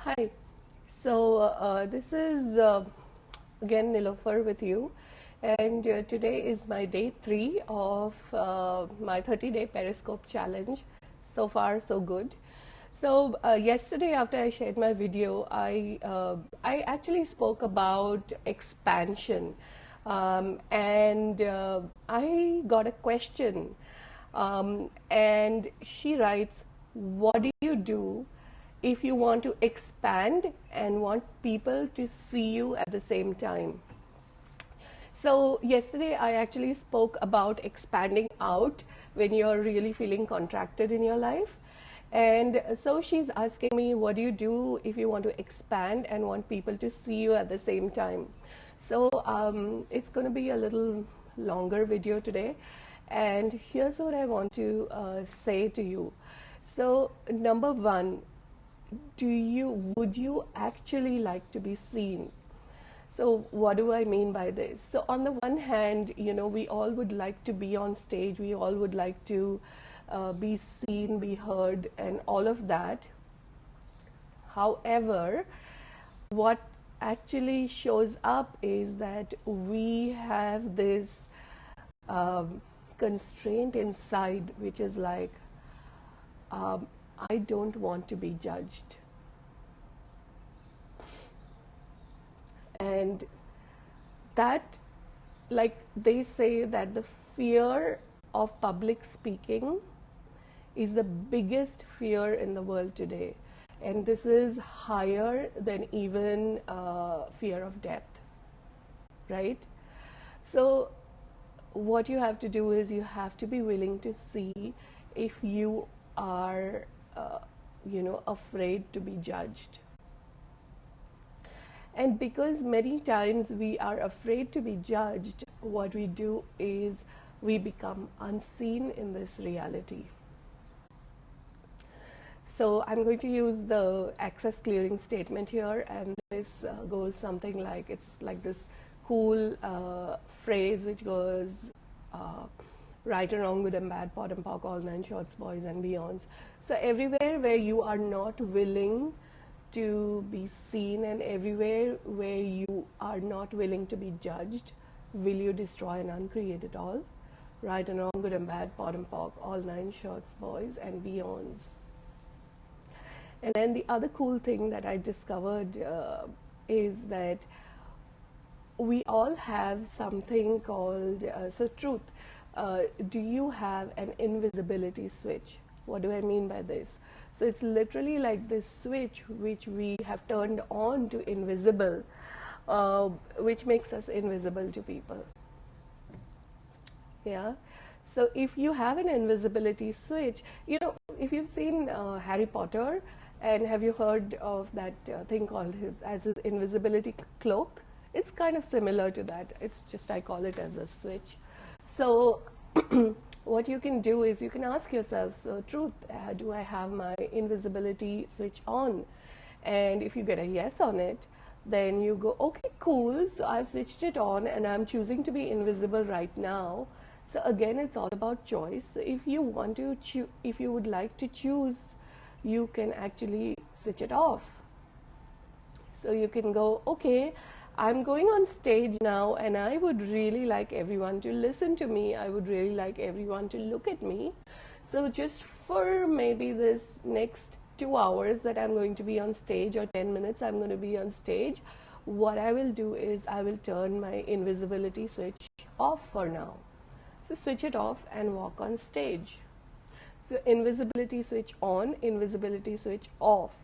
Hi. This is again Nilofer with you, and today is my day 3 of my 30-day Periscope challenge. So far, so good. Yesterday, after I shared my video, I actually spoke about expansion, and I got a question, and she writes, "What do you do if you want to expand and want people to see you at the same time?" So, yesterday I actually spoke about expanding out when you're really feeling contracted in your life. And so she's asking me, what do you do if you want to expand and want people to see you at the same time? It's going to be a little longer video today. And here's what I want to say to you. So, number one, would you actually like to be seen? So what do I mean by this? So on the one hand, we all would like to be on stage. We all would like to be seen, be heard, and all of that. However, what actually shows up is that we have this constraint inside, which is like, I don't want to be judged. And that, like they say, that the fear of public speaking is the biggest fear in the world today. And this is higher than even fear of death, right? So what you have to do is you have to be willing to see if you are, afraid to be judged. And because many times we are afraid to be judged, what we do is we become unseen in this reality. So I'm going to use the access clearing statement here, and this goes something like, it's like this cool phrase which goes, right and wrong, good and bad, pot and pock, all nine shorts, boys and beyonds. So everywhere where you are not willing to be seen, and everywhere where you are not willing to be judged, will you destroy and uncreate it all? Right and wrong, good and bad, pot and pock, all nine shorts, boys and beyonds. And then the other cool thing that I discovered is that we all have something called, truth. Do you have an invisibility switch? What do I mean by this? So it's literally like this switch which we have turned on to invisible, which makes us invisible to people. Yeah. So if you have an invisibility switch, if you've seen Harry Potter, and have you heard of that thing called his invisibility cloak? It's kind of similar to that. It's just, I call it as a switch. So what you can do is you can ask yourself, so truth, do I have my invisibility switch on? And if you get a yes on it, then you go, okay, cool, so I've switched it on and I'm choosing to be invisible right now. So again, it's all about choice. So if you want to if you would like to choose, you can actually switch it off. So you can go, okay, I'm going on stage now and I would really like everyone to listen to me. I would really like everyone to look at me. So just for maybe this next 2 hours that I'm going to be on stage, or 10 minutes I'm going to be on stage, what I will do is I will turn my invisibility switch off for now. So switch it off and walk on stage. So invisibility switch on, invisibility switch off.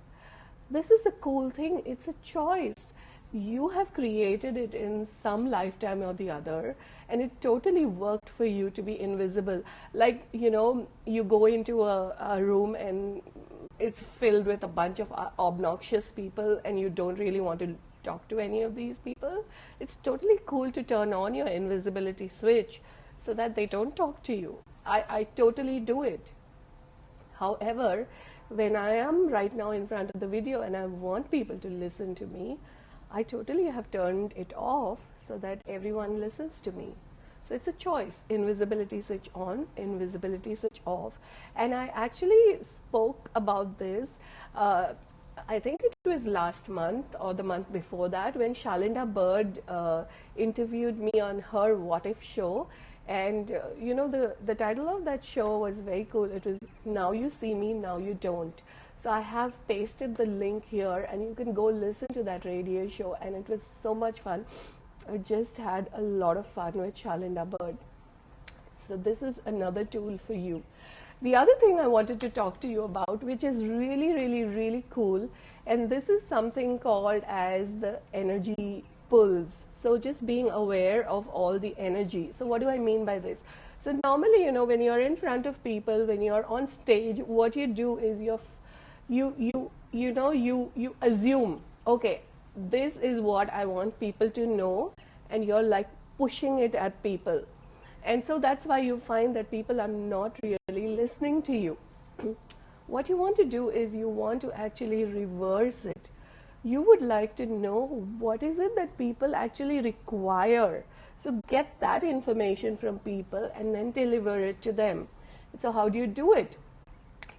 This is the cool thing. It's a choice. You have created it in some lifetime or the other, and it totally worked for you to be invisible. Like, you go into a room and it's filled with a bunch of obnoxious people and you don't really want to talk to any of these people. It's totally cool to turn on your invisibility switch so that they don't talk to you. I totally do it. However, when I am right now in front of the video and I want people to listen to me, I totally have turned it off so that everyone listens to me. So it's a choice. Invisibility switch on, invisibility switch off. And I actually spoke about this I think it was last month or the month before that when Shalinda Bird interviewed me on her What If show. And the title of that show was very cool. It was Now You See Me, Now You Don't. So I have pasted the link here and you can go listen to that radio show, and it was so much fun. I just had a lot of fun with Shalinda Bird. So this is another tool for you. The other thing I wanted to talk to you about, which is really, really, really cool, and this is something called as the energy pulls. So just being aware of all the energy. So what do I mean by this? So normally, when you're in front of people, when you're on stage, what you do is you assume, okay, this is what I want people to know, and you're like pushing it at people. And so that's why you find that people are not really listening to you. What you want to do is you want to actually reverse it. You would like to know what is it that people actually require. So get that information from people and then deliver it to them. So how do you do it?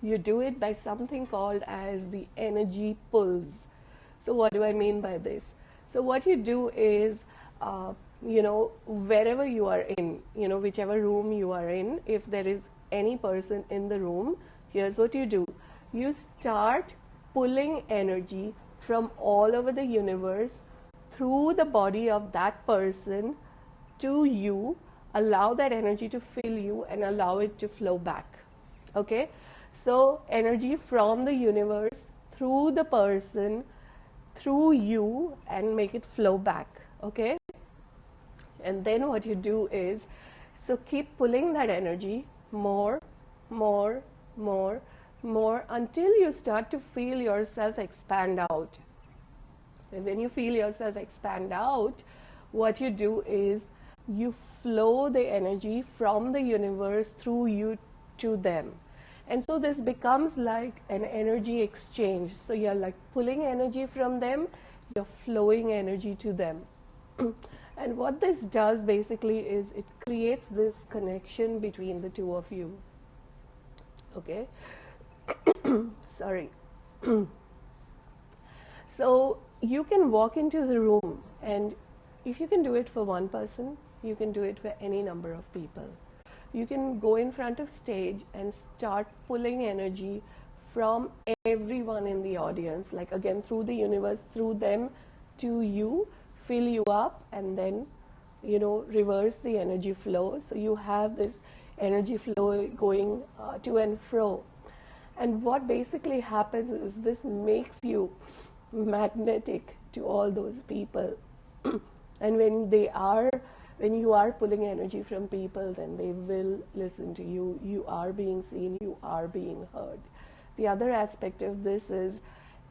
You do it by something called as the energy pulls. So what do I mean by this? So what you do is, wherever you are in, whichever room you are in, if there is any person in the room, here's what you do. You start pulling energy from all over the universe through the body of that person to you. Allow that energy to fill you and allow it to flow back. Okay? So energy from the universe through the person, through you, and make it flow back. Okay? And then what you do is, so keep pulling that energy more, more, more, more, until you start to feel yourself expand out. And when you feel yourself expand out, what you do is you flow the energy from the universe through you to them. And so this becomes like an energy exchange. So you're like pulling energy from them, you're flowing energy to them. And what this does basically is it creates this connection between the two of you. Okay? Sorry. So you can walk into the room, and if you can do it for one person, you can do it for any number of people. You can go in front of stage and start pulling energy from everyone in the audience, like again through the universe, through them to you, fill you up, and then reverse the energy flow. So you have this energy flow going to and fro. And what basically happens is this makes you magnetic to all those people. And when you are pulling energy from people, then they will listen to you. You are being seen, you are being heard. The other aspect of this is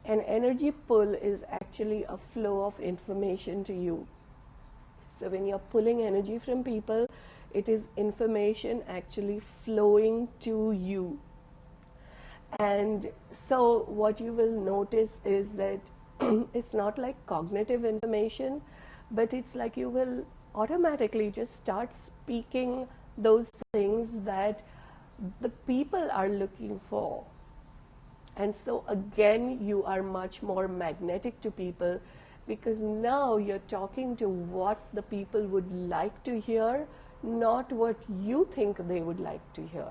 an energy pull is actually a flow of information to you. So when you're pulling energy from people, it is information actually flowing to you. And so what you will notice is that it's not like cognitive information, but it's like you will automatically just start speaking those things that the people are looking for. And so again, you are much more magnetic to people, because now you're talking to what the people would like to hear, not what you think they would like to hear.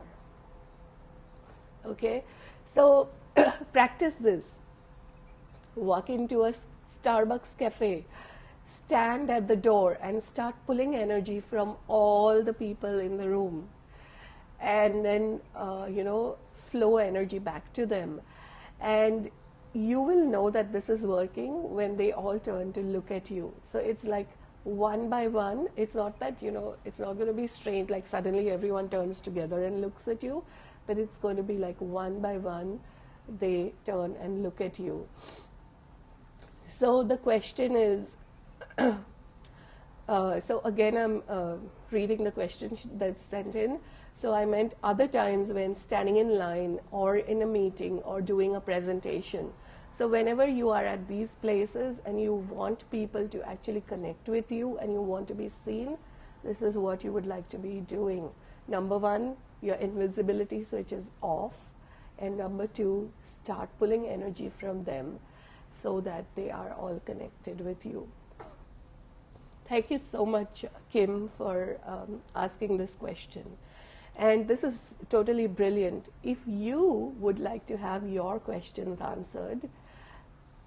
Okay? So practice this. Walk into a Starbucks cafe, stand at the door and start pulling energy from all the people in the room, and then flow energy back to them. And you will know that this is working when they all turn to look at you. So it's like one by one. It's not that it's not going to be straight, like suddenly everyone turns together and looks at you, but it's going to be like one by one they turn and look at you. So the question is, so again I'm reading the question that's sent in. So I meant other times when standing in line or in a meeting or doing a presentation. So whenever you are at these places and you want people to actually connect with you and you want to be seen, this is what you would like to be doing. Number one, your invisibility switch is off. And number two, start pulling energy from them. so that they are all connected with you. Thank you so much, Kim, for asking this question. And this is totally brilliant. If you would like to have your questions answered,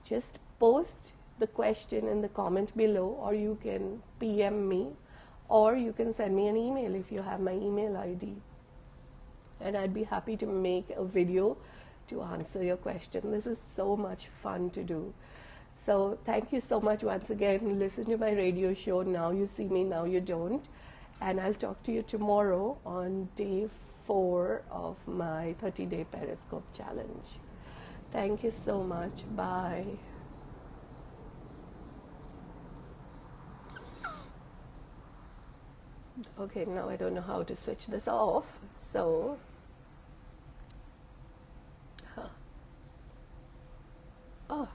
just post the question in the comment below, or you can PM me, or you can send me an email if you have my email ID. And I'd be happy to make a video to answer your question. This is so much fun to do. So thank you so much once again. Listen to my radio show, Now You See Me, Now You Don't. And I'll talk to you tomorrow on day 4 of my 30-day Periscope challenge. Thank you so much. Bye. Okay, now I don't know how to switch this off. So, oh.